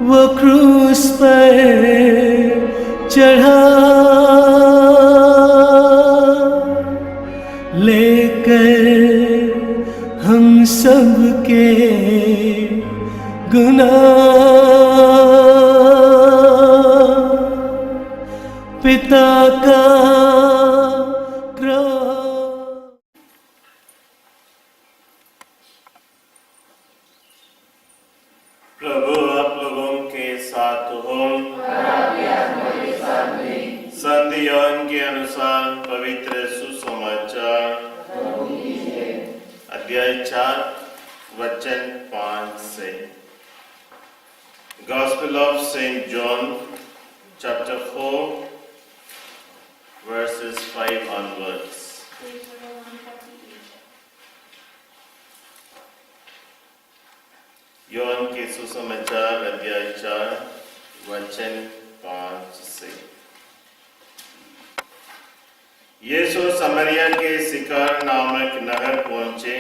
वो क्रूस पर चढ़ा, लेकर हम सब के गुनाह, पिता का प्रभु आप लोगों के साथ हो। संत योहन के अनुसार पवित्र सुसमाचार अध्याय 4 वचन 5 से। Gospel of Saint John chapter 4 verses 5 onwards. Yohan के सुसमाचार अध्याय 4 वचन 5 से। यीशु समरिया के सिकार नामक नहर पहुंचे।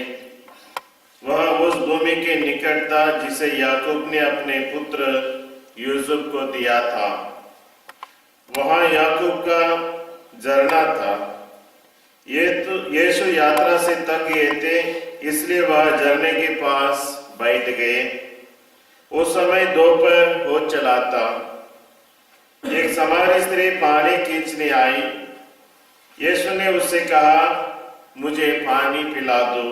वह उस भूमि के निकट था जिसे याकूब ने अपने पुत्र यूसुफ को दिया था। वहां याकूब का झरना था। यीशु यात्रा से थक गए थे, इसलिए वह झरने के पास बैठ गए। उस समय दोपहर हो चला था। एक समारी स्त्री पानी खींचने आई। यीशु ने उससे कहा, मुझे पानी पिला दो,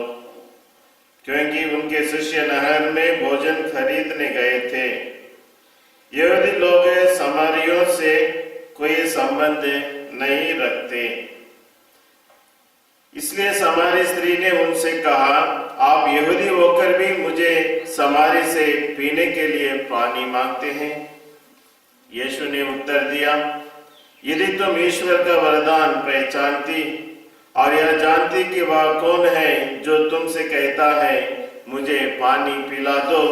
क्योंकि उनके शिष्य नहर में भोजन खरीदने गए थे। यहूदी लोग समारियों से कोई संबंध नहीं रखते, इसलिए समारी स्त्री ने उनसे कहा, आप यहूदी होकर भी मुझे समारी से पीने के लिए पानी मांगते हैं। यीशु ने उत्तर दिया, यदि तुम ईश्वर का वरदान पहचानती और यह जानती कि वह कौन है जो तुमसे कहता है मुझे पानी पिला दो,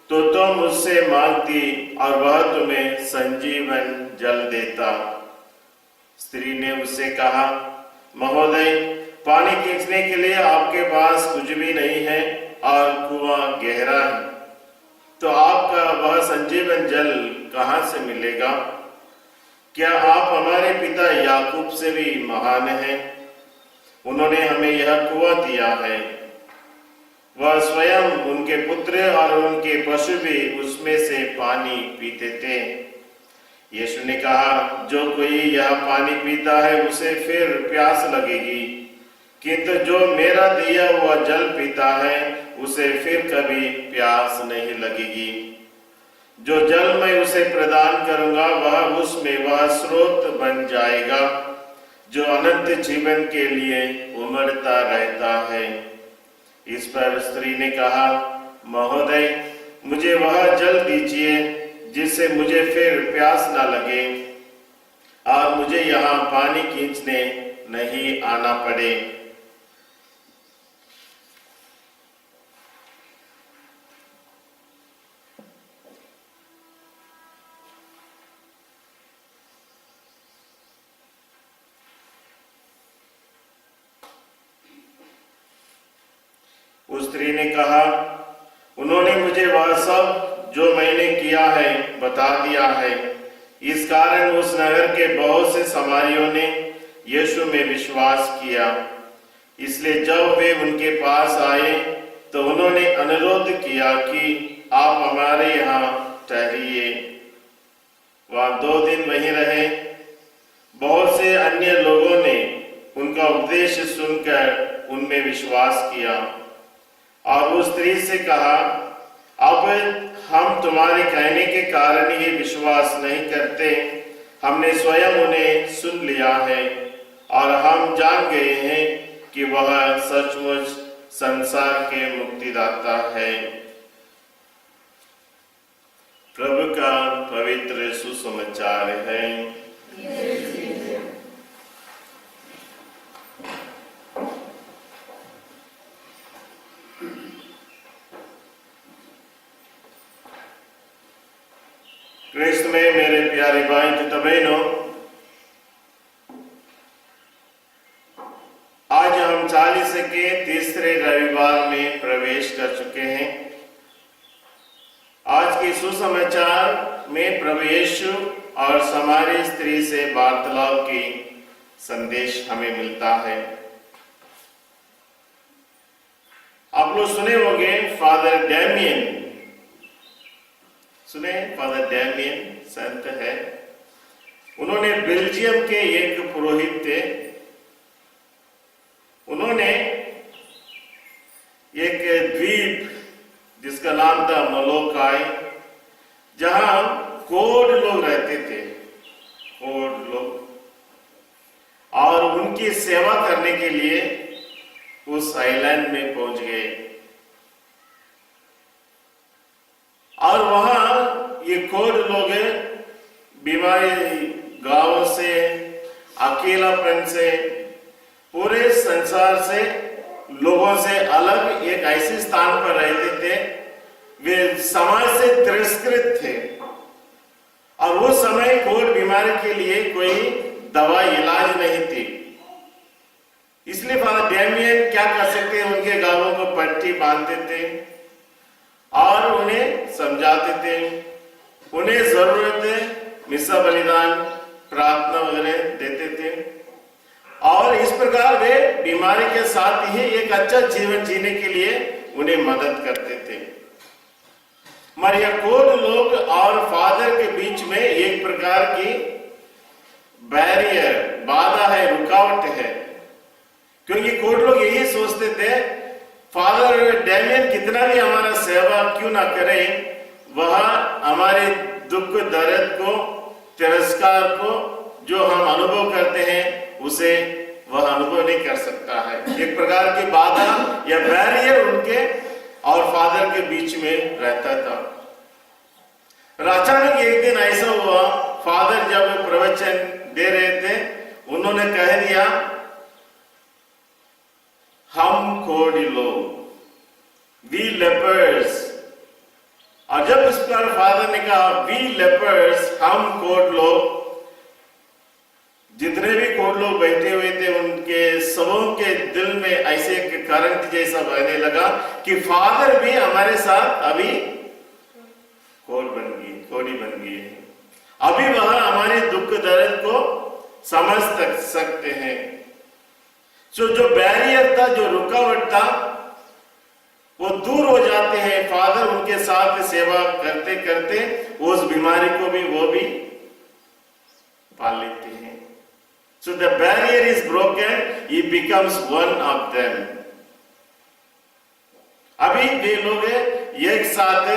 तो तुम मुझसे मांगती और वह तुम्हें संजीवन जल देता। स्त्री ने उससे कहा, महोदय, पानी खींचने के लिए आपके पास कुछ भी नहीं है और कुआं गहरा है, तो आपका वह संजीवन जल कहां से मिलेगा? क्या आप हमारे पिता याकूब से भी महान हैं? उन्होंने हमें यह कुआं दिया है। वह स्वयं, उनके पुत्र और उनके पशु भी उसमें से पानी पीते थे। यीशु ने कहा, जो कोई यह पानी पीता है उसे फिर प्यास लगेगी, किंतु जो मेरा दिया हुआ जल पीता है उसे फिर कभी प्यास नहीं लगेगी। जो जल मैं उसे प्रदान करूंगा वह उसमें वह स्रोत बन जाएगा जो अनंत जीवन के लिए उमड़ता रहता है। इस पर स्त्री ने कहा, महोदय, मुझे वह जल दीजिए जिससे मुझे फिर प्यास न लगे और मुझे यहाँ पानी खींचने नहीं आना पड़े। उस स्त्री ने कहा, उन्होंने मुझे वह सब जो मैंने किया है बता दिया है। इस कारण उस नगर के बहुत से समारियों ने यीशु में विश्वास किया। इसलिए जब वे उनके पास आए तो उन्होंने अनुरोध किया कि आप हमारे यहाँ ठहरिए। वह 2 दिन वहीं रहे। बहुत से अन्य लोगों ने उनका उपदेश सुनकर उनमें विश्वास किया और उस स्त्री से कहा, अब हम तुम्हारे कहने के कारण ये विश्वास नहीं करते। हमने स्वयं उन्हें सुन लिया है और हम जान गए हैं कि वह सचमुच संसार के मुक्तिदाता है। प्रभु का पवित्र सुसमाचार है। क्रिस्त में मेरे प्यारे भाई तथा बहनों, आज हम 40 के तीसरे रविवार में में प्रवेश कर चुके हैं। आज के सुसमाचार में प्रभु यीशु और सामरी स्त्री से वार्तालाप की संदेश हमें मिलता है। आप लोग सुने होंगे फादर डैमियन, सुने फादर डैमियन संत है। उन्होंने बेल्जियम के एक पुरोहित थे। उन्होंने एक द्वीप जिसका नाम था मलोकाई, जहां कोड लोग रहते थे, कोड लोग, और उनकी सेवा करने के लिए उस आइलैंड में पहुंच गए। और वहां ये कोड लोग बीमारी, गांवों से, अकेलापन से, पूरे संसार से, लोगों से अलग एक ऐसे स्थान पर रहते थे। वे समाज से तिरस्कृत थे और वो समय कोविड बीमारी के लिए कोई दवा इलाज नहीं थी। इसलिए फादर डैमियन क्या कर सकते हैं, उनके गांवों को पट्टी बांधते थे और उन्हें समझाते थे। उन्हें जरूरत है मिसा बलिदान, प्रार्थना वगैरह देते थे और इस प्रकार वे बीमारी के साथ ही एक अच्छा जीवन जीने के लिए उन्हें मदद करते थे। मरिया कोड लोग और फादर के बीच में एक प्रकार की बैरियर, बाधा है, रुकावट है, क्योंकि कोड लोग यही सोचते थे फादर डैमियन कितना भी हमारा सेवा क्यों ना करें, वह हमारे दुख दर्द को, तिरस्कार को जो हम अनुभव करते हैं उसे वह अनुभव नहीं कर सकता है। एक प्रकार की बाधा या बैरियर उनके और फादर के बीच में रहता था। अचानक एक दिन ऐसा हुआ, फादर जब प्रवचन दे रहे थे, उन्होंने कह दिया हम कोढ़ी लोग, वी लेपर्स। और जब इस पर फादर ने कहा वी लेपर्स, हम कोढ़ लोग, जितने भी कोढ़ लोग बैठे हुए थे उनके सबों के दिल में ऐसे करंट जैसा बहने लगा कि फादर भी हमारे साथ अभी कोढ़ी बन गई है, अभी वह हमारे दुख दर्द को समझ सकते हैं। जो बैरियर था, जो रुकावट था, वो दूर हो जाते हैं। फादर उनके साथ सेवा करते करते उस बीमारी को भी वो भी पाल लेते हैं। So the barrier is broken, he becomes one of them. अभी वे लोग एक साथ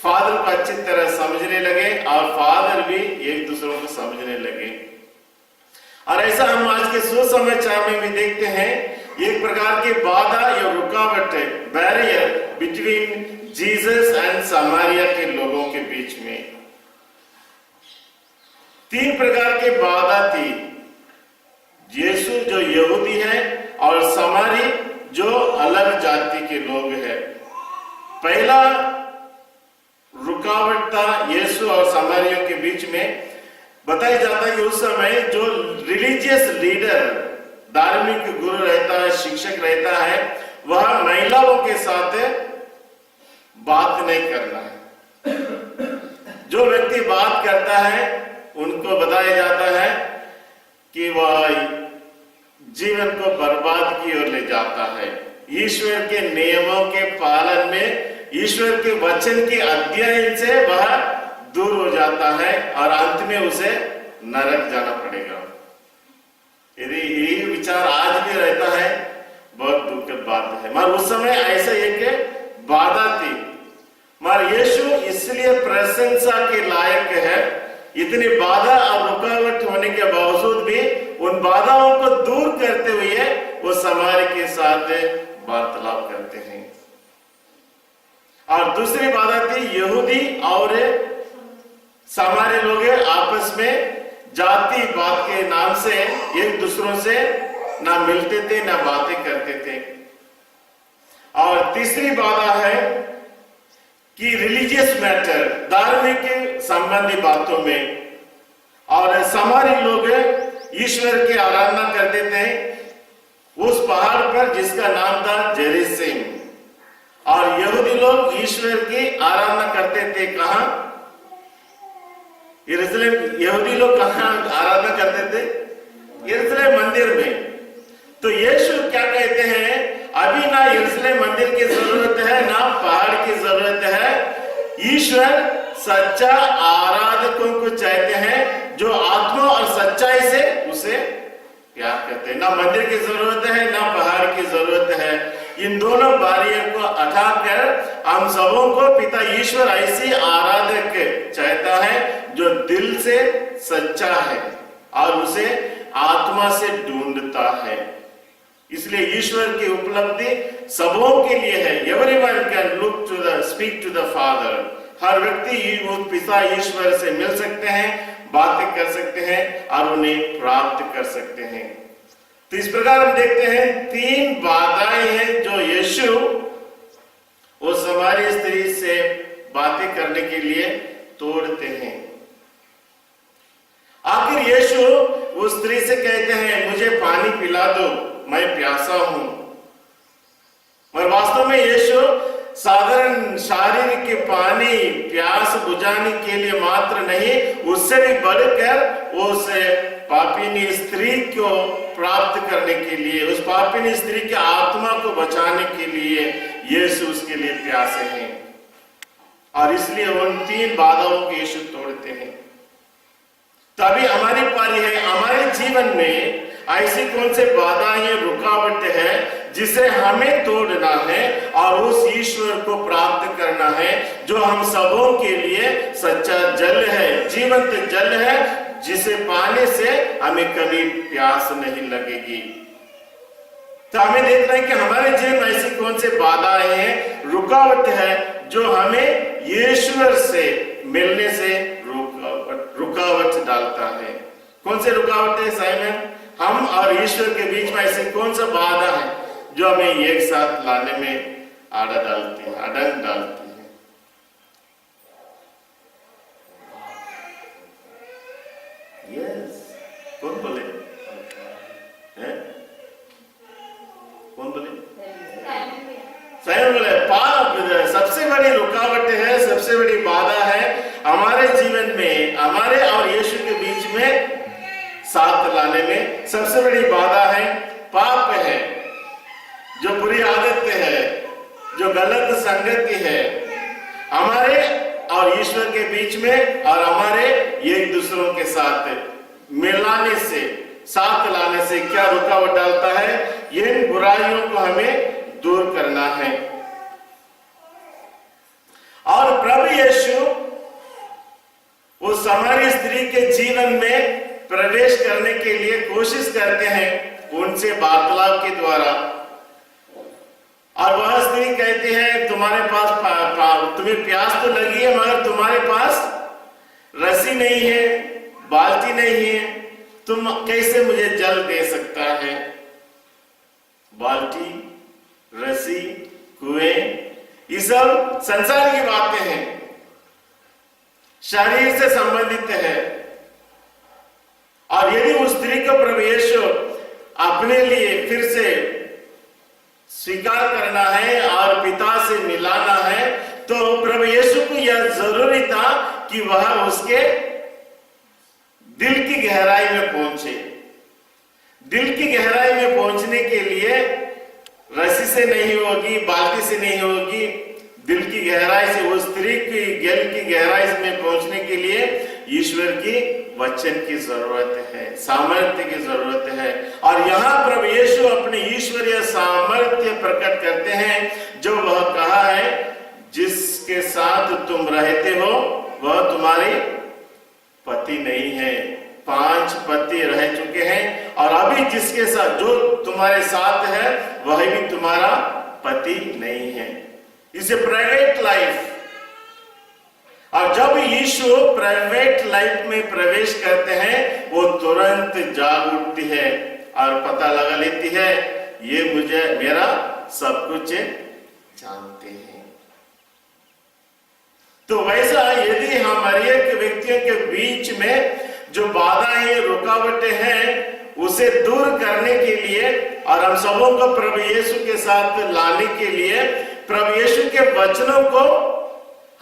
फादर को अच्छी तरह समझने लगे और फादर भी एक दूसरों को समझने लगे। और ऐसा हम आज के सुसमाचार में भी देखते हैं, एक प्रकार की बाधा या रुकावट है, barrier between Jesus and Samaria के लोगों के बीच में। 3 प्रकार की बाधा थी। यीशु जो यहूदी है और समारी जो अलग जाति के लोग हैं। पहला रुकावट था यीशु और समारियों के बीच में। बताया जाता है कि उस समय जो रिलीजियस लीडर, धार्मिक गुरु रहता है, शिक्षक रहता है, वह महिलाओं के साथ बात नहीं करना है। जो व्यक्ति बात करता है उनको बताया जाता है कि वह जीवन को बर्बाद की ओर ले जाता है। ईश्वर के नियमों के पालन में, ईश्वर के वचन के अध्ययन से वह दूर हो जाता है और अंत में उसे नरक जाना पड़ेगा। यदि यही विचार आज भी रहता है, बहुत दुखद बात है। मगर उस समय ऐसा एक बाधा थी, मगर यीशु इसलिए प्रशंसा के लायक है। इतनी बाधा और रुकावट होने के बावजूद भी उन बाधाओं को दूर करते हुए वो समारी के साथ वार्तालाप करते हैं। और दूसरी बाधा थी यहूदी और समारी लोग आपस में जाति बात के नाम से एक दूसरों से ना मिलते थे, ना बातें करते थे। और तीसरी बाधा है कि रिलीजियस मैटर, धार्मिक संबंधी बातों में, और समारी लोग ईश्वर की आराधना करते थे उस पहाड़ पर जिसका नाम था जेरूसलेम। ईश्वर की आराधना करते थे। कहां? यरूशलेम। यहूदी लोग कहां आराधना करते थे? यरूशलेम मंदिर में। तो यीशु क्या कहते हैं, अभी ना यरूशलेम मंदिर की जरूरत है, ना पहाड़ की जरूरत है। ईश्वर सच्चा आराधकों को चाहते हैं जो आत्मा और सच्चाई से उसे प्यार करते हैं। ना मंदिर की जरूरत है, ना पहाड़ की जरूरत है। इन दोनों बारियों को हटाकर हम सबों को पिता ईश्वर ऐसी आराधक चाहता है जो दिल से सच्चा है और उसे आत्मा से ढूंढता है। इसलिए ईश्वर की उपलब्धि सबों के लिए है। Everyone can look to the speak to the father. हर व्यक्ति पिता ईश्वर से मिल सकते हैं, बातें कर सकते हैं और उन्हें प्राप्त कर सकते हैं। तो इस प्रकार हम देखते हैं 3 बाधाएं हैं जो यीशु वो समारी स्त्री से बातें करने के लिए तोड़ते हैं। आखिर यीशु उस स्त्री से कहते हैं, मुझे पानी पिला दो, मैं प्यासा हूं। और वास्तव में यीशु साधारण शारीरिक के पानी प्यास बुझाने के लिए मात्र नहीं, उससे भी बढ़कर उस पापिनी स्त्री को प्राप्त करने के लिए, उस पापिनी स्त्री की आत्मा को बचाने के लिए यीशु उसके लिए प्यासे हैं। और इसलिए उन 3 बाधाओं को यीशु तोड़ते हैं। तभी हमारी पारी है, हमारे जीवन में ऐसी कौन से बाधाएं, रुकावट है जिसे हमें तोड़ना है और उस ईश्वर को प्राप्त करना है जो हम सबों के लिए सच्चा जल है, जीवंत जल है, जिसे पाने से हमें कभी प्यास नहीं लगेगी। तो हमें देखना है कि हमारे जीवन में ऐसी कौन से बाधाएं हैं, रुकावट है जो हमें ईश्वर से मिलने से रुकावट डालता है। कौन से रुकावट है साइमन? हम और ईश्वर के बीच में ऐसी कौन सा बाधा है जो हमें एक साथ लाने में आड़ा डालती है, अड़ंग डालती है? यस, कौन बोले? हैं? कौन बोले? स्वयं बोले। पाप सबसे बड़ी रुकावट है, सबसे बड़ी बाधा है हमारे जीवन में, हमारे और यीशु के बीच में साथ लाने में। सबसे बड़ी बाधा है पाप है, जो बुरी आदत है, जो गलत संगति है हमारे और ईश्वर के बीच में और हमारे एक दूसरों के साथ मिलाने से, साथ लाने से क्या रुकावट डालता है? इन बुराइयों को हमें दूर करना है। और प्रभु यीशु उस सामारी स्त्री के जीवन में प्रवेश करने के लिए कोशिश करते हैं उनसे वार्तालाप के द्वारा। और वह स्त्री कहती है, तुम्हारे पास तुम्हें प्यास तो लगी है मगर तुम्हारे पास रस्सी नहीं है, बाल्टी नहीं है, तुम कैसे मुझे जल दे सकता है? बाल्टी, रस्सी, कुएं, ये सब संसार की बातें हैं, शरीर से संबंधित है। और यदि उस स्त्री को प्रभु यीशु अपने लिए फिर से स्वीकार करना है और पिता से मिलाना है, तो प्रभु यीशु को यह जरूरी था कि वह उसके दिल की गहराई में पहुंचे। दिल की गहराई में पहुंचने के लिए रस्सी से नहीं होगी, बाल्टी से नहीं होगी, दिल की गहराई से, उस स्त्री की दिल की गहराई में पहुंचने के लिए ईश्वर की वचन की जरूरत है, सामर्थ्य की जरूरत है। और यहाँ प्रभु यीशु अपने ईश्वरीय सामर्थ्य प्रकट करते हैं जो वह कहा है, जिसके साथ तुम रहते हो वह तुम्हारे पति नहीं है। 5 पति रह चुके हैं और अभी जिसके साथ, जो तुम्हारे साथ है वह भी तुम्हारा पति नहीं है। इसे प्राइवेट लाइफ। और जब यीशु प्राइवेट लाइफ में प्रवेश करते हैं, वो तुरंत जाग उठती है और पता लगा लेती है, ये मुझे मेरा सब कुछ जानते हैं। तो वैसा यदि हमारे एक व्यक्तियों के बीच में जो बाधाएं, रुकावटें हैं, उसे दूर करने के लिए और हम सबों को प्रभु यीशु के साथ लाने के लिए प्रभु यीशु के वचनों को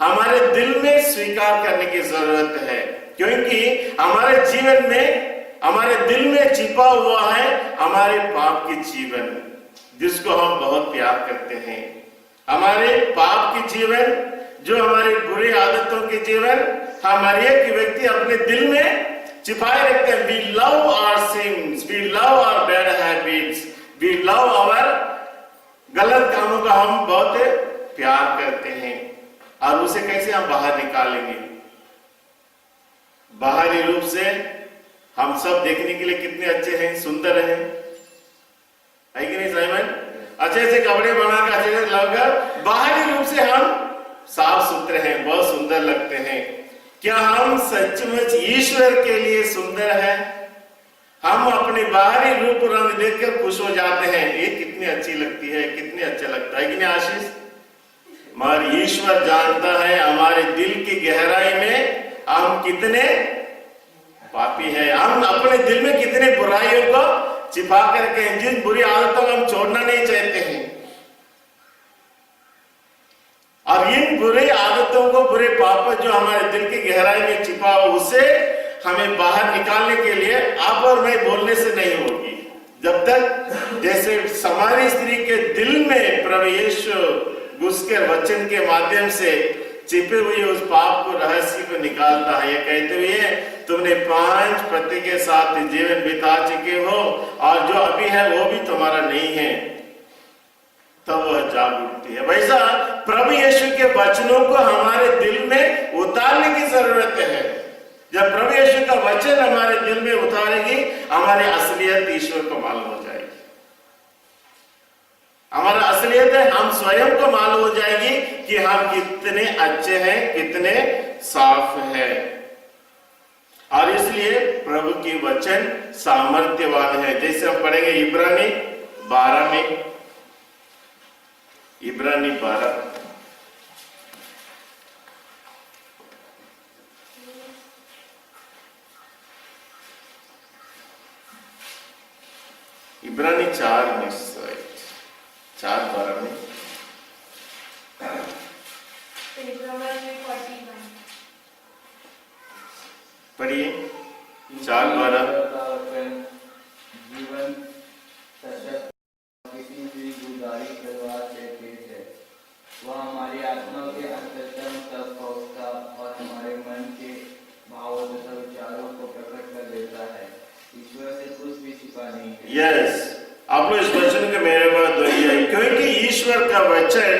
हमारे दिल में स्वीकार करने की जरूरत है, क्योंकि हमारे जीवन में, हमारे दिल में छिपा हुआ है हमारे पाप की जीवन, जिसको हम बहुत प्यार करते हैं। हमारे पाप की जीवन, जो हमारी बुरी आदतों के जीवन, हमारे एक व्यक्ति अपने दिल में छिपाए रखते हैं। We love our sins, we love our bad habits, we love our, गलत कामों का हम बहुत प्यार करते हैं। और उसे कैसे हम बाहर निकालेंगे? बाहरी रूप से हम सब देखने के लिए कितने अच्छे हैं, सुंदर हैं, है कि नहीं साइमन? अच्छे से कपड़े बनाकर, अच्छे से लगकर बाहरी रूप से हम साफ सुथरे हैं, बहुत सुंदर लगते हैं। क्या हम सचमुच ईश्वर के लिए सुंदर हैं? हम अपने बाहरी रूप रंग देखकर खुश हो जाते हैं, ये कितनी अच्छी लगती है, कितनी अच्छा लगता है कि नहीं आशीष? मगर ईश्वर जानता है हमारे दिल की गहराई में हम कितने पापी हैं, हम अपने दिल में कितने बुराइयों को छिपा करके, जिन बुरी आदतों को हम छोड़ना नहीं चाहते हैं, और इन बुरी आदतों को, बुरे पाप जो हमारे दिल की गहराई में छिपा हो, उसे हमें बाहर निकालने के लिए आप और मैं बोलने से नहीं होगी। जब तक जैसे समारी स्त्री के दिल में प्रभु यीशु उसके वचन के माध्यम से छिपे हुए उस पाप को, रहस्य को निकालता है, ये कहते हुए तुमने 5 पति के साथ जीवन बिता चुके हो और जो अभी है वो भी तुम्हारा नहीं है, तब वह जाग उठती है। वैसा प्रभु यीशु के वचनों को हमारे दिल में उतारने की जरूरत है। जब प्रभु यीशु का वचन हमारे दिल में उतारेगी, हमारी असलियत ईश्वर को मालूम हो जाएगी। हमारा असलियत है, हम स्वयं को मालूम हो जाएगी कि हम कितने अच्छे हैं, कितने साफ हैं। और इसलिए प्रभु की वचन सामर्थ्यवान है। जैसे हम पढ़ेंगे इब्रानी 12 में, इब्रानी 12 इब्रानी 4 में, 4:12 में पढ़िए। 4:12 जीवन सशक्त किसी भी दुधारी तलवार से तेज है, वह हमारी आत्मा के अंतरतम तक पहुंचता और हमारे मन के भावों तथा विचारों को प्रकट कर देता है। ईश्वर से कुछ भी छिपा नहीं है। यस, आप लोग इस वचन के मेरे बात दोहराइए, क्योंकि ईश्वर का वचन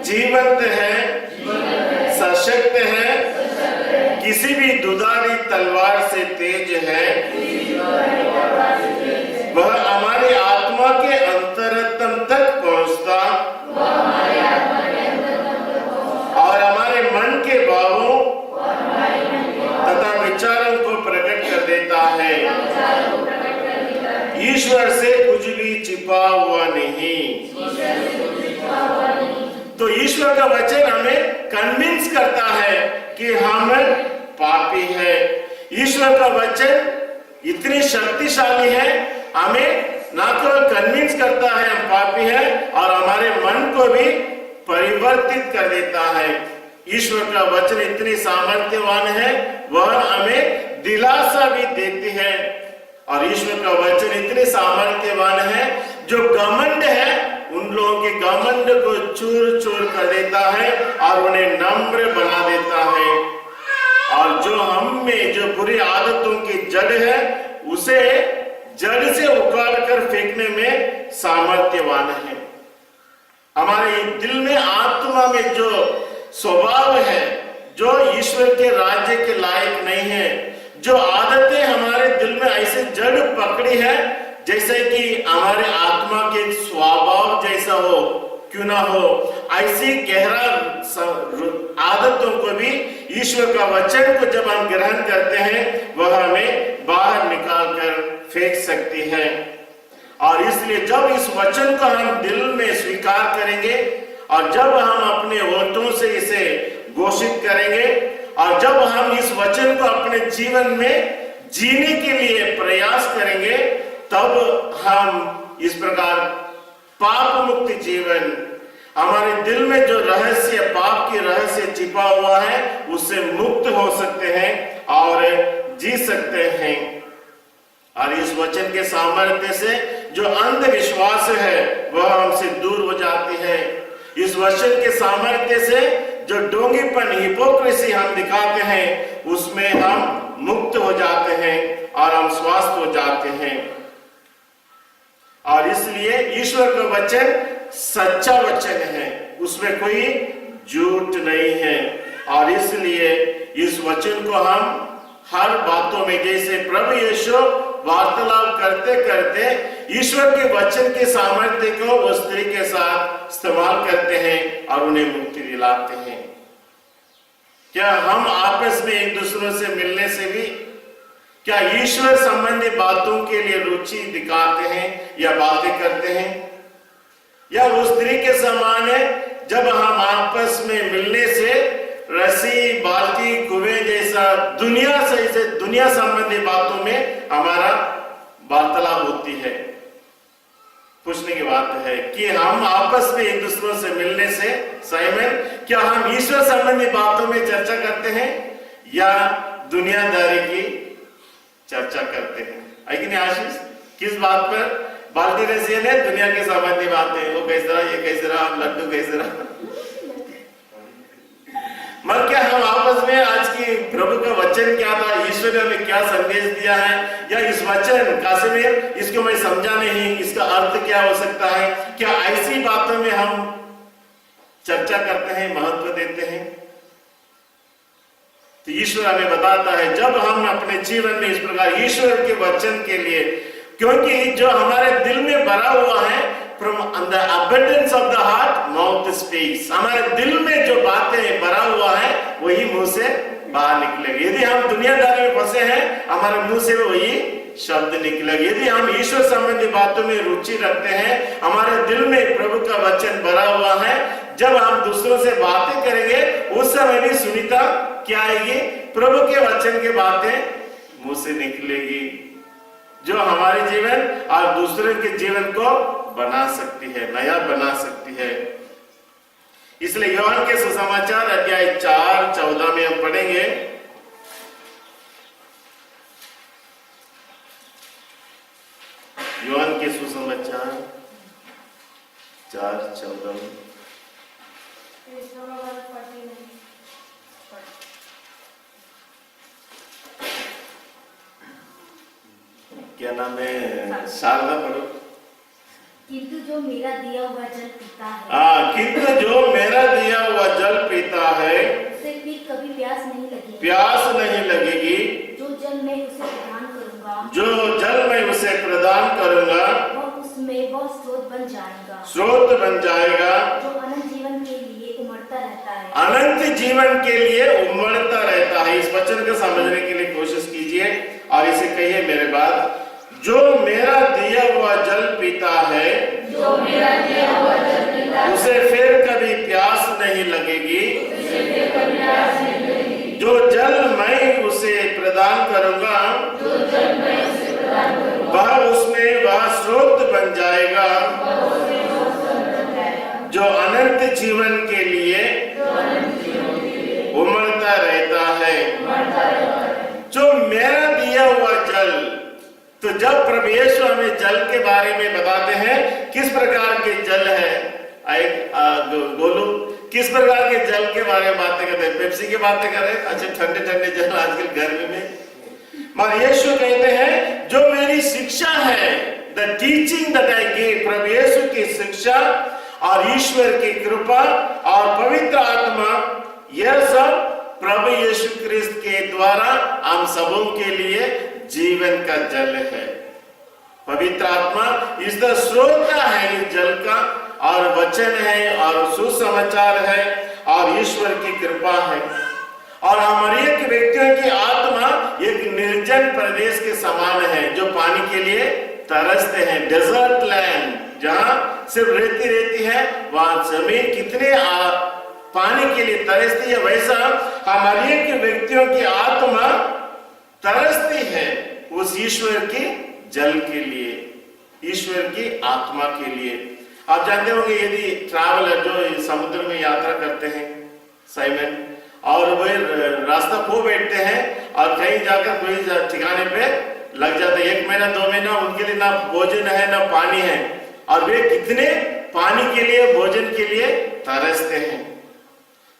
जीवंत है, सशक्त है, किसी भी दुधारी तलवार से तेज है, वह हमारी आत्मा के अंतरतम तक पहुंचता और हमारे मन के भावों तथा विचारों को प्रकट कर देता है। ईश्वर से कुछ भी छिपा हुआ नहीं। तो ईश्वर का वचन हमें कन्विंस करता है कि हम पापी हैं। ईश्वर का वचन इतनी शक्तिशाली है, हमें ना केवल कन्विंस करता है हम पापी हैं, और हमारे मन को भी परिवर्तित कर देता है। ईश्वर का वचन इतनी सामर्थ्यवान है, वह हमें दिलासा भी देती है। और ईश्वर का वचन इतने सामर्थ्यवान है, जो घमंड है उन लोगों के घमंड को चूर चूर कर देता है और उन्हें नम्र बना देता है। और जो हम में जो बुरी आदतों की जड़ है, उसे जड़ से उखाड़ कर फेंकने में सामर्थ्यवान है। हमारे दिल में, आत्मा में जो स्वभाव है, जो ईश्वर के राज्य के लायक नहीं है, जो आदतें हमारे दिल में ऐसे जड़ पकड़ी है, जैसे कि हमारे आत्मा के स्वभाव जैसा हो क्यों ना हो, ऐसी गहरा आदतों को भी ईश्वर का वचन को जब हम ग्रहण करते हैं, वह हमें बाहर निकाल कर फेंक सकती है। और इसलिए जब इस वचन को हम दिल में स्वीकार करेंगे और जब हम अपने होठों से इसे घोषित करेंगे और जब हम इस वचन को अपने जीवन में जीने के लिए प्रयास करेंगे, तब हम इस प्रकार पाप मुक्त जीवन, हमारे दिल में जो रहस्य, पाप की रहस्य छिपा हुआ है, उससे मुक्त हो सकते हैं और जी सकते हैं। और इस वचन के सामर्थ्य से जो अंधविश्वास है वह हमसे दूर हो जाती है। इस वचन के सामर्थ्य से जो ढोंगीपन, हिपोक्रेसी हम दिखाते हैं, उसमें हम मुक्त हो जाते हैं और हम स्वस्थ हो जाते हैं। और इसलिए ईश्वर का वचन सच्चा वचन है, उसमें कोई झूठ नहीं है। और इसलिए इस वचन को हम हर बातों में, जैसे प्रभु यीशु वार्तालाप करते करते ईश्वर के वचन के सामर्थ्य को उस स्त्री के साथ इस्तेमाल करते हैं और उन्हें मुक्ति दिलाते हैं। क्या हम आपस में एक दूसरों से मिलने से भी क्या ईश्वर संबंधी बातों के लिए रुचि दिखाते हैं या बातें करते हैं? या उस स्त्री के समान है, जब हम आपस में मिलने से रस्सी, बाल्टी, कुएं जैसा दुनिया संबंधी बातों में हमारा वार्तालाप होती है? पूछने की बात है कि हम आपस में एक दूसरों से मिलने से साइमन, क्या हम ईश्वर संबंधी बातों में चर्चा करते हैं या दुनियादारी की चर्चा करते हैं? है कि नहीं आशीष? किस बात पर? बाल्टी रस्सी है दुनिया के संबंधी बातें, वो कैसे रहा, ये कैसे रहा, लड्डू कैसे रहा। मगर क्या हम आपस में आज की प्रभु का वचन क्या था, ईश्वर ने हमें क्या संदेश दिया है, या इस वचन कासिमिर इसको मैं समझा नहीं, इसका अर्थ क्या हो सकता है, क्या ऐसी बातों में हम चर्चा करते हैं, महत्व देते हैं? तो ईश्वर हमें बताता है जब हम अपने जीवन में इस प्रकार ईश्वर के वचन के लिए, क्योंकि जो हमारे दिल में भरा हुआ है, from the abundance of the heart mouth speaks, हमारे दिल में जो बातें भरा हुआ है वही मुंह से बाहर निकलेगी। यदि हम दुनियादारी में फंसे हैं, हमारे मुंह से वही शब्द निकलेगा। यदि हम ईश्वर संबंधी बातों में रुचि रखते हैं, हमारे दिल में प्रभु का वचन भरा हुआ है, जब हम दूसरों से बातें करेंगे उस समय भी सुनीता क्या आएगी? प्रभु के वचन की बातें मुंह से निकलेगी, जो हमारे जीवन और दूसरे के जीवन को बना सकती है, नया बना सकती है। इसलिए यूहन्ना के सुसमाचार अध्याय 4:14 में हम पढ़ेंगे। यूहन्ना के सुसमाचार 4:14 में क्या नाम है? शारदा पढ़ो। किंतु जो मेरा दिया हुआ जल पीता है, किंतु जो मेरा दिया हुआ जल पीता है उसे फिर कभी प्यास नहीं लगेगी। प्यास नहीं लगेगी। जो जल मैं उसे प्रदान करूंगा, जो जल मैं उसे प्रदान करूंगा, वह स्रोत बन जाएगा। स्रोत बन जाएगा, जो अनंत जीवन के लिए उमड़ता रहता है। अनंत जीवन के लिए उमड़ता रहता है। इस वचन को समझने के लिए कोशिश कीजिए और इसे कहिए मेरे बाद। जो मेरा दिया हुआ जल पीता है, जो मेरा दिया हुआ जल पीता है, उसे फिर कभी प्यास नहीं लगेगी। उसे फिर कभी प्यास नहीं लगेगी। जो जल मैं उसे प्रदान करूंगा, जो जल मैं उसे प्रदान करूंगा, वह उसमें वह स्रोत बन जाएगा, वह उसमें वह स्रोत बन जाएगा, जो अनंत जीवन के लिए उमड़ता रहता है। जो मेरा दिया हुआ जल, तो जब प्रभु यीशु हमें जल के बारे में बताते हैं, किस प्रकार के जल है गोलू, किस प्रकार के जल के बारे में बातें करते हैं? पेप्सी की बातें कर रहे हैं, अच्छा ठंडे ठंडे जल आजकल गर्मी में। मगर यीशु कहते हैं जो मेरी शिक्षा है, the teaching that I give, प्रभु यीशु की शिक्षा और ईश्वर की कृपा और पवित्र आत्मा, यह सब प्रभु यीशु क्रिस्त के द्वारा हम सबों के लिए जीवन का जल है। पवित्र आत्मा इस द स्रोत है इस जल का, और वचन है और सुसमाचार है और ईश्वर की कृपा है। और हमारे एक व्यक्तियों की आत्मा एक निर्जन प्रदेश के समान है, जो पानी के लिए तरसते हैं। डेजर्ट लैंड, जहां सिर्फ रेती रेती है, वहां जमीन कितने पानी के लिए तरसती है, वैसा हमारे एक व्यक्तियों की आत्मा तरसती है उस ईश्वर के जल के लिए, ईश्वर की आत्मा के लिए। आप जानते होंगे यदि ट्रैवलर जो समुद्र में यात्रा करते हैं साइमन, और वे रास्ता खो बैठते हैं और कहीं जाकर कोई ठिकाने पे लग जाता है, 1 महीना 2 महीना उनके लिए ना भोजन है ना पानी है, और वे कितने पानी के लिए भोजन के लिए तरसते हैं।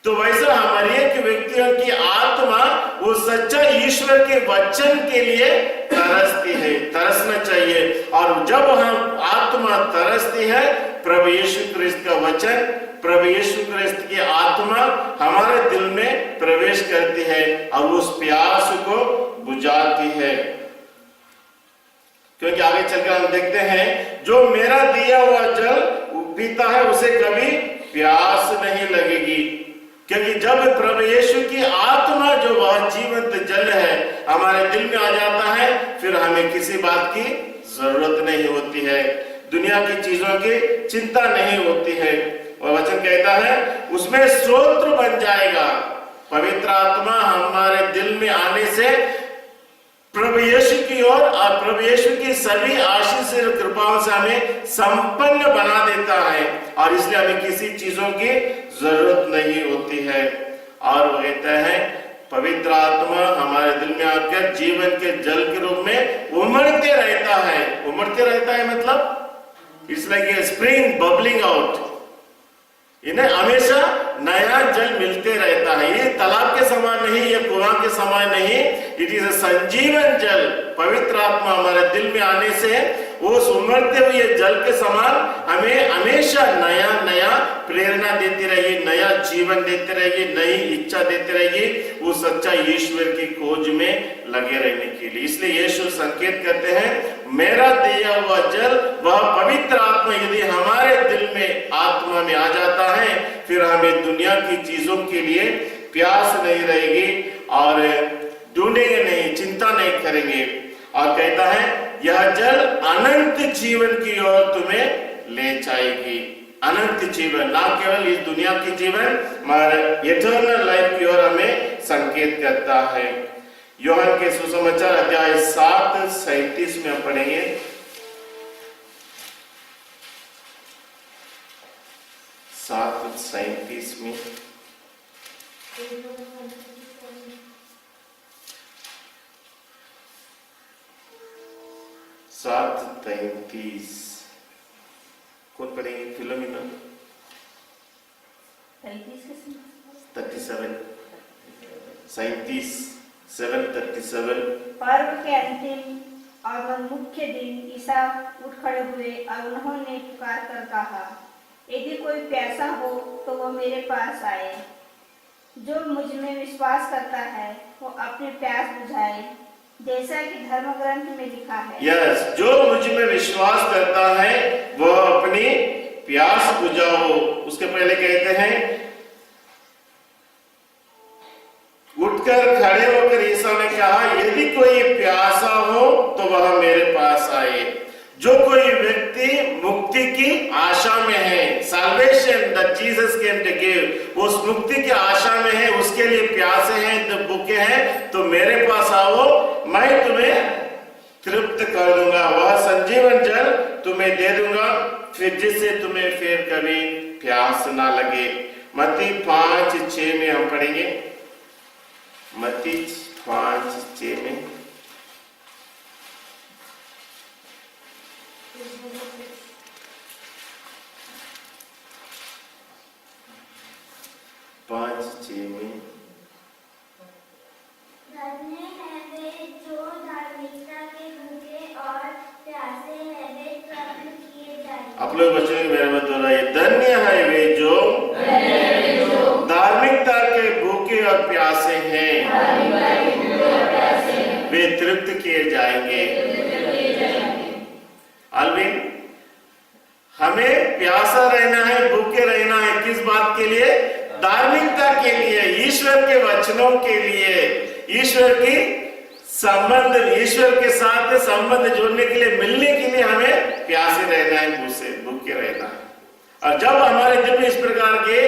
तो वैसा हमारी एक व्यक्तियों की आत्मा वो सच्चा ईश्वर के वचन के लिए तरसती है, तरसना चाहिए। और जब हम आत्मा तरसती है, प्रभु यीशु क्रिस्त का वचन, प्रभु यीशु क्रिस्त की आत्मा हमारे दिल में प्रवेश करती है और उस प्यास को बुझाती है। क्योंकि आगे चलकर हम देखते हैं, जो मेरा दिया हुआ जल पीता है उसे कभी प्यास नहीं लगेगी। क्योंकि जब प्रभु यीशु की आत्मा जो वह जीवंत जल है हमारे दिल में आ जाता है, फिर हमें किसी बात की जरूरत नहीं होती है, दुनिया की चीजों की चिंता नहीं होती है। और वचन कहता है उसमें स्रोत बन जाएगा। पवित्र आत्मा हमारे दिल में आने से प्रभु यीशु की ओर और प्रभु यीशु की सभी आशीष और कृपाओं से हमें संपन्न बना देता है, और इसलिए हमें किसी चीजों की जरूरत नहीं होती है। और वो कहता है पवित्र आत्मा हमारे दिल में आकर जीवन के जल के रूप में उमड़ते रहता है। उमड़ते रहता है मतलब it's like a spring bubbling out, इन्हें हमेशा नया जल मिलते रहता है। ये तालाब के समान नहीं, ये कुआं के समान नहीं, इट इज संजीवन जल। पवित्र आत्मा हमारे दिल में आने से वो उमड़ते हुए जल के समान हमें हमेशा नया नया प्रेरणा देती रहेगी, नया जीवन देती रहेगी, नई इच्छा देती रहेगी, वो सच्चा ईश्वर की खोज में लगे रहने के लिए। इसलिए यीशु संकेत करते हैं मेरा दिया हुआ जल, वह पवित्र आत्मा यदि हमारे दिल में आत्मा में आ जाता है, फिर हमें दुनिया की चीजों के लिए प्यास नहीं रहेगी और ढूंढेंगे नहीं, चिंता नहीं करेंगे। और कहता है यह जल अनंत जीवन की ओर तुम्हें ले जाएगी। अनंत जीवन, ना केवल इस दुनिया की जीवन, मगर इटर्नल लाइफ की ओर हमें संकेत करता है। यूहन्ना के सुसमाचार अध्याय 7:37 में हम पढ़ेंगे। 7:37 में 7:33 कौन पढ़ेंगे? फिलोमिना 37 7:37 पर्व के अंतिम और मुख्य दिन ईसा उठ खड़े हुए और उन्होंने पुकार कर कहा, यदि कोई प्यासा हो तो वो मेरे पास आए। जो मुझ में विश्वास करता है वो अपनी प्यास बुझाए, जैसा कि धर्म ग्रंथ में लिखा है। यस, जो मुझ में विश्वास करता है वह अपनी प्यास बुझाओ। उसके पहले कहते हैं उठकर खड़े होकर ईसा ने कहा, यदि कोई प्यासा हो तो वह मेरे पास आए। जो कोई व्यक्ति मुक्ति की आशा में है, salvation that Jesus came to give, उस मुक्ति की आशा में है, उसके लिए प्यासे हैं, भूखे हैं, तो मेरे पास आओ, मैं तुम्हें तृप्त कर दूंगा, वह संजीवन जल तुम्हें दे दूंगा, फिर जिससे तुम्हें फिर कभी प्यास ना लगे। मत्ती 5:6 में हम पढ़ेंगे। मत्ती 5:6 में 5:6 में धन्य है वे जो धार्मिकता के भूखे और प्यासे हैं, वे तृप्त किए जाएंगे। आप लोग बच्चों मेरे मत दोहराइए, धन्य है वे जो धार्मिकता के भूखे और प्यासे हैं, वे तृप्त किए जाएंगे। अल्विन, हमें प्यासा रहना है, भूखे रहना है, किस बात के लिए? धार्मिकता के लिए, ईश्वर के वचनों के लिए, ईश्वर की संबंध, ईश्वर के साथ संबंध जोड़ने के लिए, मिलने के लिए हमें प्यासे रहना है, भूखे रहना है। और जब हमारे दिल में इस प्रकार के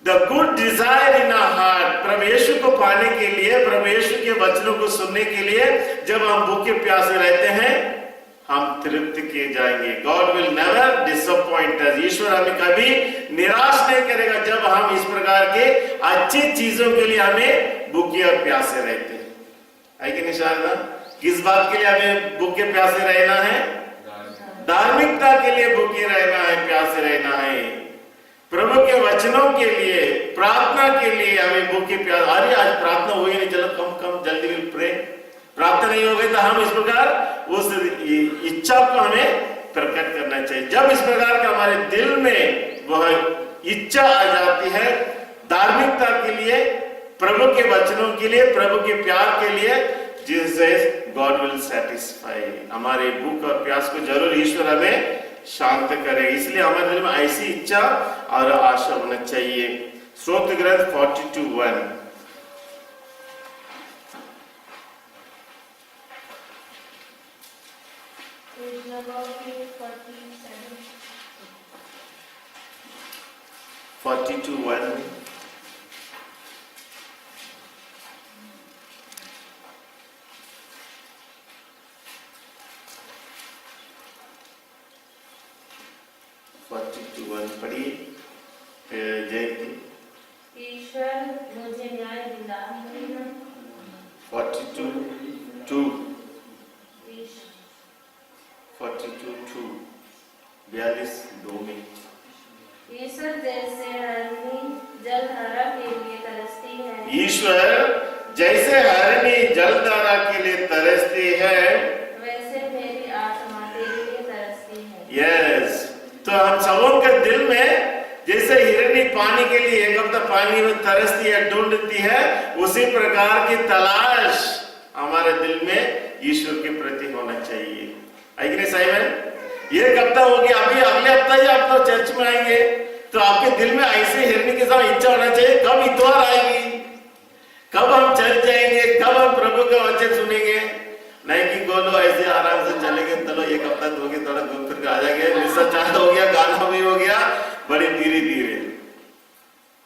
the good desire in our heart, प्रभु यीशु को पाने के लिए, प्रभु यीशु के वचनों को सुनने के लिए जब हम भूखे प्यासे रहते हैं, हम तृप्त किए जाएंगे। गॉड विल नेवर डिसअपॉइंट अस। ईश्वर हमें कभी निराश नहीं करेगा जब हम इस प्रकार के अच्छी चीजों के लिए हमें भूखे और प्यासे रहते हैं। है कि नहीं शारदा? किस बात के लिए हमें भूखे प्यासे रहना है? धार्मिकता के लिए भूखे रहना है, प्यासे रहना है। प्रभु के वचनों के लिए, प्रार्थना के लिए हमें भूखे प्यासे। अरे आज प्रार्थना हुई नहीं, चलो कम जल्दी विल प्रे। प्रार्थना नहीं हो गई तो हम इस प्रकार उस इच्छा को हमें प्रकट करना चाहिए। जब इस प्रकार का हमारे दिल में वह इच्छा आ जाती है धार्मिकता के लिए, प्रभु के वचनों के लिए, प्रभु के प्यार के लिए, जिससे गॉड विल सेटिस्फाई। हमारे भूख और प्यास को जरूर ईश्वर हमें शांत करे। इसलिए हमारे दिल में ऐसी इच्छा और आशा होना चाहिए। स्तोत्र ग्रंथ 42:1 42:1 42:1 पढ़िए जयंती। ईश्वर मुझे न्याय दिलाएगा। 42:2 42:2 में ईश्वर जैसे हरनी जलधारा के लिए तरसती है। ईश्वर जैसे हरनी जलधारा के लिए तरसती है, वैसे मेरी आत्मा तेरे लिए तरसती है। यस। तो हम सबों के दिल में जैसे हिरनी पानी के लिए एक हफ्ता पानी में तरसती है, ढूंढती है, उसी प्रकार की तलाश हमारे दिल में ईश्वर के प्रति होना चाहिए। है कि नहीं सही में? एक हफ्ता हो गया, अभी अगले हफ्ता ही आप लोग चर्च में आएंगे तो आपके दिल में ऐसे हिरनी के साथ इच्छा होना चाहिए, कब इतवार आएगी, कब हम चर्च जाएंगे, कब हम प्रभु का वचन सुनेंगे। नहीं कि बोलो ऐसे आराम से चलेंगे, चलो एक हफ्ता हो गया, थोड़ा घूम फिर आ जाएंगे, मिस्सा चाट हो गया, गाना भी हो गया, बड़ी धीरे धीरे।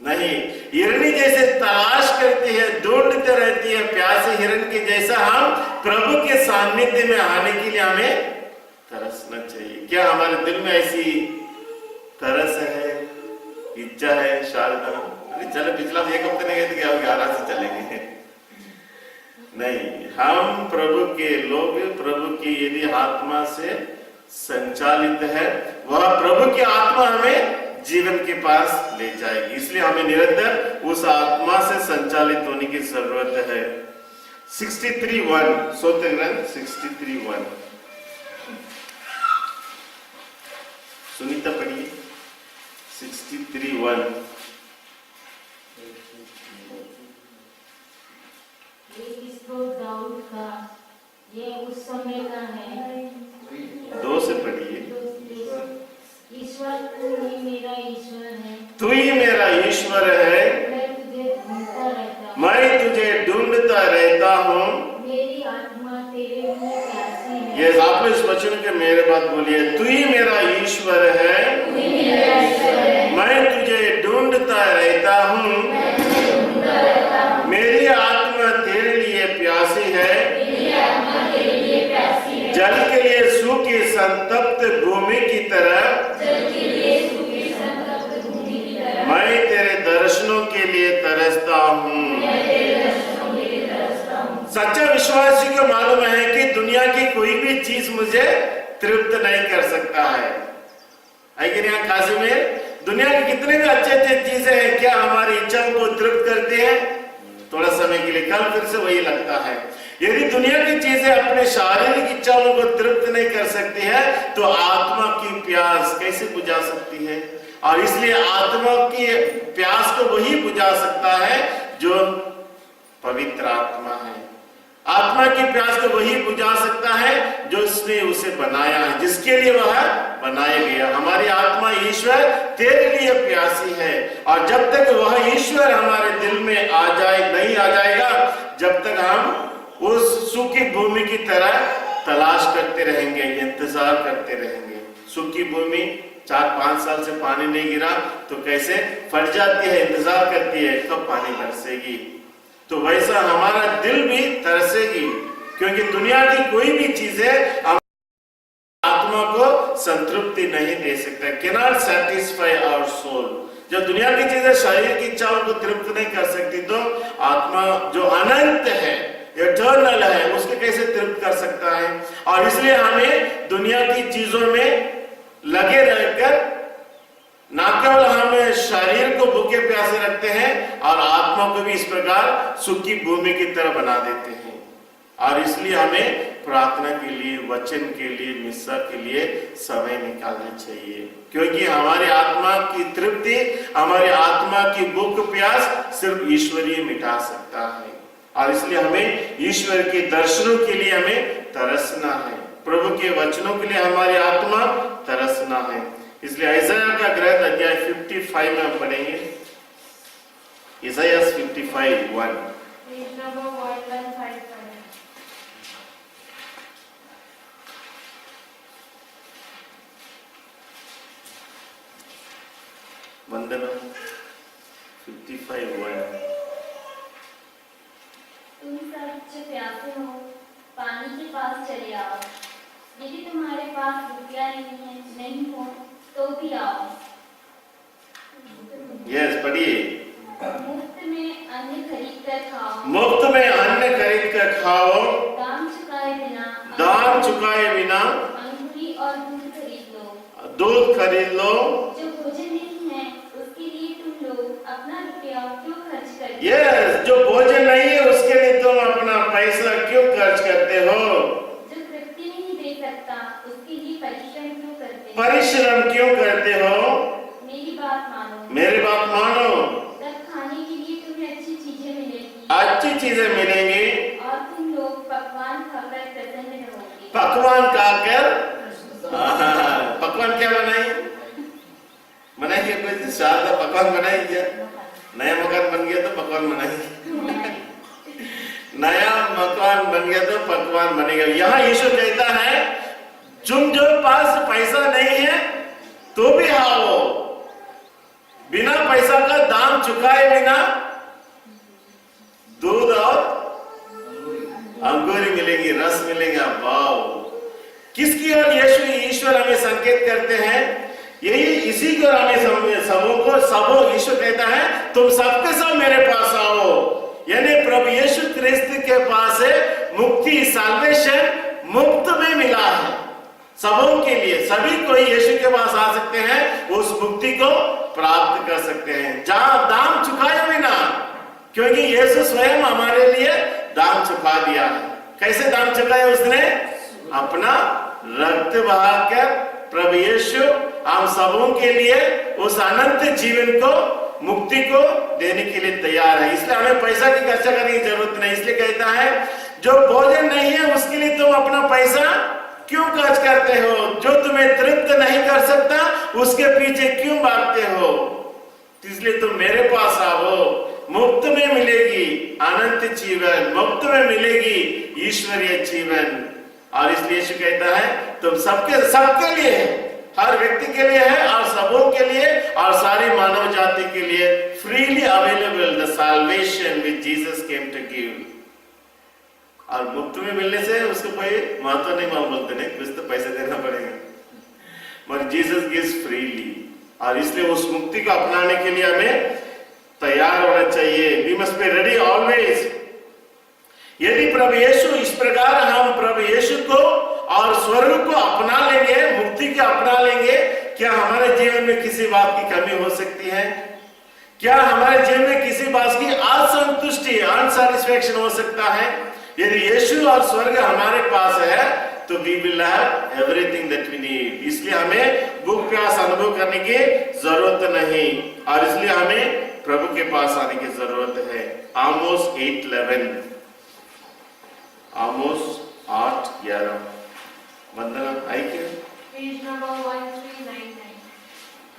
नहीं, हिरनी जैसे तलाश करती है, ढूंढते रहती है, प्यासे हिरन के जैसा हम प्रभु के सानिध्य में आने के लिए हमें तरसना चाहिए। क्या हमारे दिल में ऐसी तरस है, इच्छा है? शारदा अरे चलो पिछला एक हफ्ते नहीं गए तो क्या हो गया, आराम से चलेंगे। नहीं, हम प्रभु के लोग, प्रभु की यदि आत्मा से संचालित है, वह प्रभु की आत्मा हमें जीवन के पास ले जाएगी। इसलिए हमें निरंतर उस आत्मा से संचालित होने की जरूरत है। 63:1 स्तोत्र ग्रंथ 63:1 सुनीता पढ़िए। 63:1 दाऊद का, ये उस समय का है। 2 से पढ़िए। ईश्वर तू ही मेरा ईश्वर है, तू ही मेरा ईश्वर है, मैं तुझे ढूंढता रहता हूँ। मैं तुझे ढूंढता रहता हूँ, मेरी आत्मा तेरे लिए प्यासी है। ये आप इस वचन के मेरे बात बोलिए। तू ही मेरा ईश्वर है, मैं तुझे ढूंढता रहता हूँ, मेरी आत्मा तेरे लिए प्यासी है, जल के लिए सूखी संतप्त भूमि की तरह, मैं तेरे दर्शनों के लिए तरसता हूँ। सच्चा विश्वासी को मालूम है कि दुनिया की कोई भी चीज मुझे तृप्त नहीं कर सकता है कि नहीं? काशी में दुनिया के कितने भी अच्छे अच्छे चीजें हैं, क्या हमारी इच्छाओं को तृप्त करते हैं? थोड़ा समय के लिए, कल फिर से वही लगता है। यदि दुनिया की चीजें अपने शारीरिक इच्छाओं को तृप्त नहीं कर सकती है तो आत्मा की प्यास कैसे बुझा सकती है? और इसलिए आत्मा की प्यास को वही बुझा सकता है जो पवित्र आत्मा है। आत्मा की प्यास को वही बुझा सकता है जो उसने उसे बनाया है, जिसके लिए वह बनाया गया। हमारी आत्मा ईश्वर तेरे लिए प्यासी है, और जब तक वह ईश्वर हमारे दिल में आ जाए नहीं आ जाएगा, जब तक हम उस सूखी भूमि की तरह तलाश करते रहेंगे, इंतजार करते रहेंगे। सूखी भूमि 4-5 साल से पानी नहीं गिरा तो कैसे फट जाती है, इंतजार करती है कब पानी बरसेगी। तो वैसा हमारा दिल भी तरसेगी, क्योंकि दुनिया की कोई भी चीजें cannot satisfy our soul. जब दुनिया की चीजें शरीर की इच्छाओं को तृप्त नहीं कर सकती तो आत्मा जो अनंत है, इटर्नल है, उसके कैसे तृप्त कर सकता है। और इसलिए हमें दुनिया की चीजों में लगे रहकर ना केवल हम शरीर को भूखे प्यासे रखते हैं और आत्मा को भी इस प्रकार सूखी भूमि की तरह बना देते हैं। और इसलिए हमें प्रार्थना के लिए, वचन के लिए, मिस्सा के लिए समय निकालना चाहिए, क्योंकि हमारी आत्मा की तृप्ति, हमारी आत्मा की भूख प्यास सिर्फ ईश्वरीय मिटा सकता है। और इसलिए हमें ईश्वर के दर्शनों के लिए हमें तरसना है, प्रभु के वचनों के लिए हमारी आत्मा तरसना है। इसलिए यशायाह का ग्रंथ अध्याय 55 में हम पढ़ेंगे। यशायाह 55:1। Page number 115। वंदना 55:1। तुम सब जो प्यासे हो, पानी के पास चले आओ। यदि तुम्हारे पास रुपया नहीं हो तो भी आओ। यस, पढ़िए। मुफ्त में अन्न खरीद कर खाओ। मुफ्त में अन्न खरीद कर खाओ। दाम चुकाए बिना। दाम चुकाए बिना। अंगूरी और दूध खरीद लो। दूध खरीद लो। जो भोजन नहीं है उसके लिए तुम लोग अपना रुपया क्यों खर्च करते हो? यस, जो भोजन नहीं है उसके लिए तुम अपना पैसा क्यों खर्च करते हो? जो तृप्ति नहीं दे सकता उसके लिए परिश्रम क्यों करते हो? परिश्रम क्यों करते हो? मेरी बात मानो। मेरी बात मानो। तब खाने के लिए तुम्हें अच्छी चीजें मिलेगी। अच्छी चीजें मिलेंगी। और तुम लोग पकवान खाकर प्रसन्न रहोगे। पकवान खाकर। पकवान क्या बनाएंगे कोई शानदार पकवान बनाएंगे क्या? नया मकान बन गया तो पकवान बनाएंगे। नया मकान बन गया तो पकवान बनेगा। यहाँ यीशु कहता है तुम जो पास पैसा नहीं है तो भी आओ, बिना पैसा का दाम चुकाए बिना दूध और अंगूरी मिलेगी, रस मिलेगा। वाओ, किसकी ओर यीशु ईश्वर हमें संकेत करते हैं? यही इसी को हमें सबों ईश्वर कहता है तुम सबके सब मेरे पास आओ। यानी प्रभु यीशु क्रिस्त के पास है मुक्ति, साल्वेशन मुफ्त में मिला है सबों के लिए। सभी कोई यीशु के पास आ सकते हैं, उस मुक्ति को प्राप्त कर सकते हैं जहां दाम चुकाए बिना, क्योंकि यीशु स्वयं हमारे लिए दाम चुका दिया है। कैसे दाम चुकाया उसने? अपना रक्त बहाकर प्रभु यीशु हम सबों के लिए उस अनंत जीवन को, मुक्ति को देने के लिए तैयार है। इसलिए हमें पैसा की खर्चा करने की जरूरत नहीं। इसलिए कहता है जो भोजन नहीं है उसके लिए तुम अपना पैसा क्यों खर्च करते हो? जो तुम्हें तृप्त नहीं कर सकता उसके पीछे क्यों भागते हो? इसलिए तुम मेरे पास आओ, मुफ्त में मिलेगी अनंत जीवन, मुफ्त में मिलेगी ईश्वरीय जीवन। और इसलिए यीशु कहता है तुम सबके लिए है, हर व्यक्ति के लिए है और सबों के लिए और सारी मानव जाति के लिए freely available the salvation which Jesus came to give. और मुफ्त में मिलने से उसको कोई महत्व नहीं बोलते, नहीं कुछ तो पैसे देना पड़ेगा, मगर जीसस गिव्स फ्रीली। और इसलिए उस मुक्ति को अपनाने के लिए हमें तैयार होना चाहिए। We must be ready always. यदि प्रभु यीशु इस प्रकार हम प्रभु यीशु को और स्वर्ग को अपना लेंगे, मुक्ति को अपना लेंगे, क्या हमारे जीवन में किसी बात की कमी हो सकती है? क्या हमारे जीवन में किसी बात की असंतुष्टि, अनसैटिस्फैक्शन हो सकता है? यदि यीशु और स्वर्ग हमारे पास है तो we will have everything that we need. इसलिए हमें भूख प्यास अनुभव करने की जरूरत नहीं, और इसलिए हमें प्रभु के पास आने की जरूरत है। आमोस 8:11, आमोस 8:11। वंदना आई क्या? Page number 1399।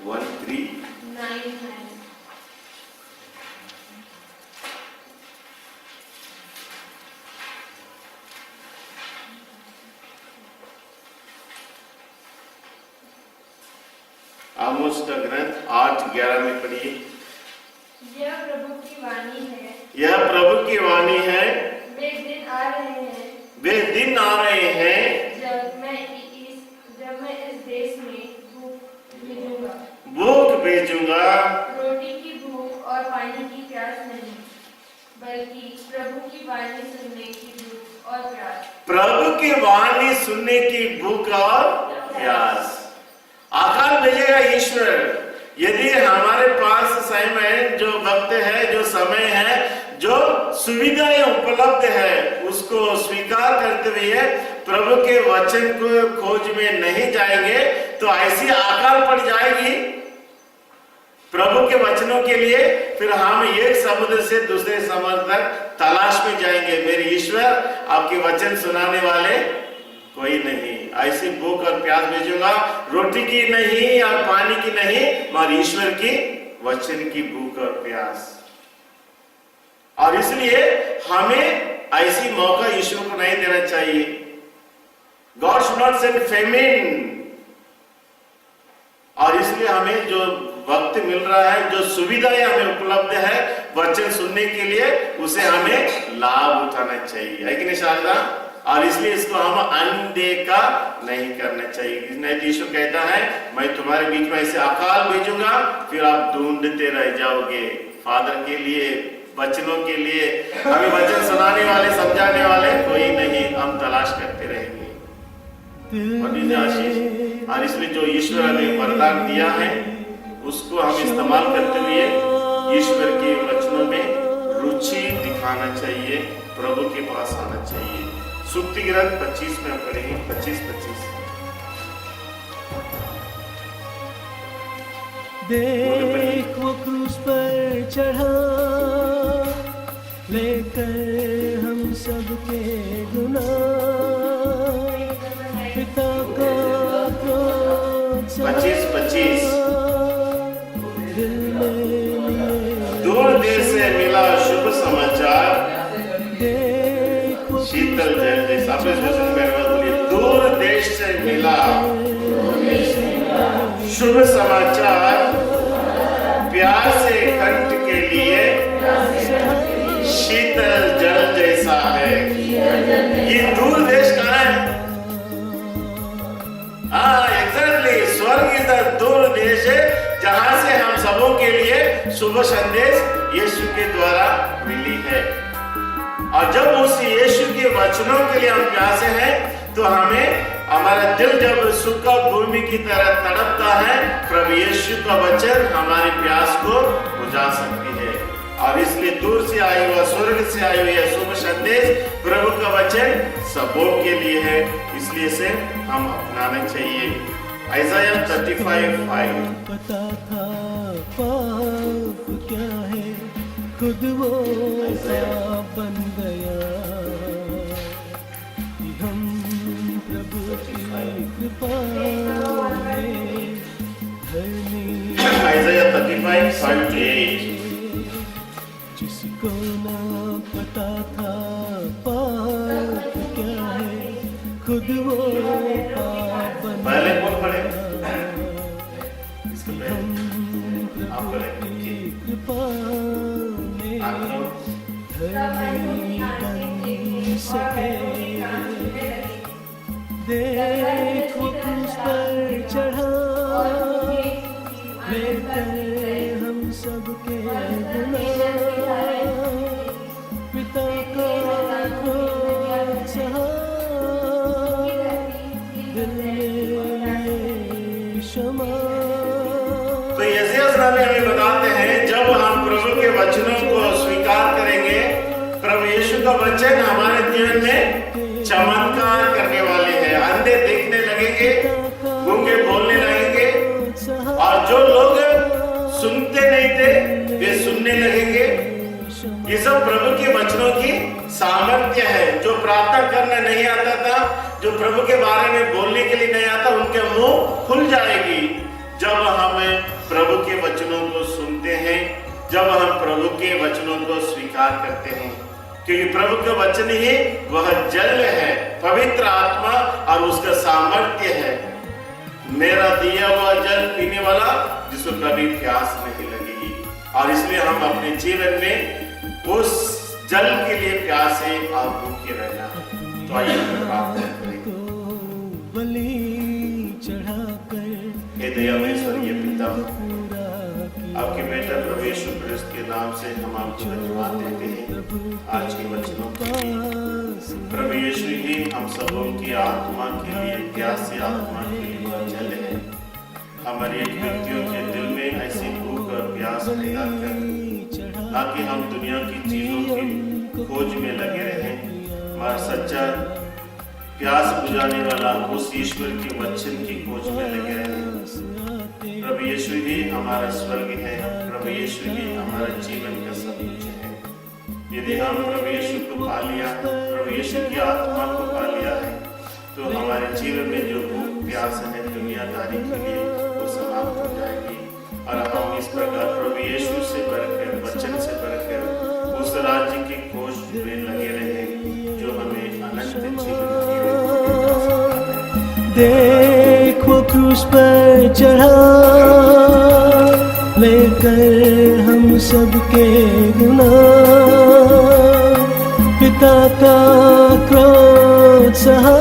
1399। आमोस का ग्रंथ 8:11 में पढ़िए। यह प्रभु की वाणी है। यह प्रभु की वाणी है। वे दिन आ रहे हैं। वे दिन आ रहे हैं जब मैं इस देश में भेजूंगा। भूख भेजूंगा, रोटी की भूख और पानी की प्यास नहीं, बल्कि प्रभु की वाणी सुनने की भूख और प्यास। प्रभु की वाणी सुनने की भूख और प्यास। अकाल भेजेगा ईश्वर। यदि हमारे पास समय जो वक्त है, जो समय है, जो सुविधाएं उपलब्ध है, उसको स्वीकार करते हुए प्रभु के वचन को खोज में नहीं जाएंगे तो ऐसी अकाल पड़ जाएगी प्रभु के वचनों के लिए। फिर हम एक समुद्र से दूसरे समुद्र तक तलाश में जाएंगे। मेरे ईश्वर, आपके वचन सुनाने वाले कोई नहीं। ऐसी भूख और प्यास भेजूंगा, रोटी की नहीं और पानी की नहीं, मगर ईश्वर की वचन की भूख और प्यास। और इसलिए हमें ऐसी मौका ईश्वर को नहीं देना चाहिए। God should not send famine. और इसलिए हमें जो वक्त मिल रहा है, जो सुविधाएं हमें उपलब्ध है वचन सुनने के लिए, उसे हमें लाभ उठाना चाहिए, है कि नहीं शारदा? और इसलिए इसको हम अनदेखा नहीं करना चाहिए। नहीं, यीशु कहता है मैं तुम्हारे बीच में ऐसे अकाल भेजूंगा, फिर आप ढूंढते रह जाओगे फादर के लिए, वचनों के लिए। हमें वचन सुनाने वाले, समझाने वाले कोई नहीं, हम तलाश करते रहेंगे। आशीष। और इसलिए जो ईश्वर ने वरदान दिया है उसको हम इस्तेमाल करते हुए ईश्वर के वचनों में रुचि दिखाना चाहिए, प्रभु के पास आना चाहिए। सुक्ति ग्रंथ 25 में हम पढ़ेंगे, 25-25। देख वो क्रूस पर चढ़ा, लेकर हम सबके गुनाह, पिता का क्रोध 25-25। दिल में लिए दूर देश से मिला शुभ समाचार, देख वो शीतल जल जैसा। आप इस वचन में बोलिए, दूर देश से मिला शुभ समाचार, प्यासे कंठ के लिए शीतल जल जैसा है। ये दूर देश कहाँ है? एग्जैक्टली, स्वर्ग इस दूर देश है जहां से हम सबों के लिए शुभ संदेश यीशु के द्वारा मिली है। और जब उस यीशु के वचनों के लिए हम प्यासे हैं तो हमें, हमारा दिल जब सूखा भूमि की तरह तड़पता है, प्रभु यीशु का वचन हमारी प्यास को बुझा सकती है। और इसलिए दूर से आए हुआ, स्वर्ग से आए हुए शुभ संदेश, प्रभु का वचन सबों के लिए है, इसलिए से हम अपनाना चाहिए। आइज़ाया 35:5। पता था पाप क्या है, खुद वो पाप बन गया, कि हम प्रभु की कृपा में धर्मी। आइज़ाया 35:5-8। जिसको ना पता था पाप क्या है, खुद वो पाप बन पहले कौन पढ़े? इसके प्रभु की कृपा में धर्मी बन सके। देख वो क्रूस पर चढ़ा, लेकर हम सबके गुनाह, पिता का क्रोध सहा, दिल में क्षमा। तो यशायाह नबी हमें बताते हैं, जब हम प्रभु के वचनों को स्वीकार करेंगे, प्रभु यीशु का वचन हमारे जीवन में चमत्कार करने वाले हैं। अंधे देखने लगेंगे, गूंगे बोलने लगेंगे, और जो लोग सुनते नहीं थे वे सुनने लगेंगे। ये सब प्रभु के वचनों की सामर्थ्य है। जो प्रार्थना करना नहीं आता था, जो प्रभु के बारे में बोलने के लिए नहीं आता, उनके मुंह खुल जाएगी जब हम प्रभु के वचनों को सुनते हैं, जब हम प्रभु के वचनों को स्वीकार करते हैं। क्योंकि प्रभु का वचन ही वह जल है, पवित्र आत्मा और उसका सामर्थ्य है। मेरा दिया हुआ जल पीने वाला, जिसको कभी प्यास नहीं लगेगी। और इसलिए हम अपने जीवन में उस जल के लिए प्यासे और भूखे रहना। तो आइए प्रार्थना करें। बलि चढ़ाकर हे दयामय आपके बेटा प्रभु यीशु क्रिस्त के नाम से हम आपको धन्यवाद देते हैं आज के वचनों के लिए। प्रभु यीशु ही हम सबों की आत्मा के लिए, प्यासी आत्मा के लिए चले हैं। हमारे एक व्यक्तियों के दिल में ऐसी भूख और प्यास पैदा कर, ताकि हम दुनिया की चीजों की खोज में लगे रहें। हमारा सच्चा प्यास बुझाने वाला उस ईश्वर के वचन की खोज में लगे रहें। प्रभु यीशु ही हमारा स्वर्ग है, प्रभु यीशु ही हमारा जीवन का सब कुछ है। यदि हम प्रभु यीशु को पा लिया, प्रभु यीशु की आत्मा को पा लिया है, तो हमारे जीवन में जो भूख प्यास है दुनियादारी के लिए वो समाप्त हो जाएगी और हम इस प्रकार प्रभु यीशु से बढ़कर, वचन से बढ़कर उस राज्य की खोज में लगे रहे जो हमें अनंत जीवन की ओर देखो क्रूस पर चढ़ा, लेकर हम सबके गुनाह, पिता का क्रोध सहा,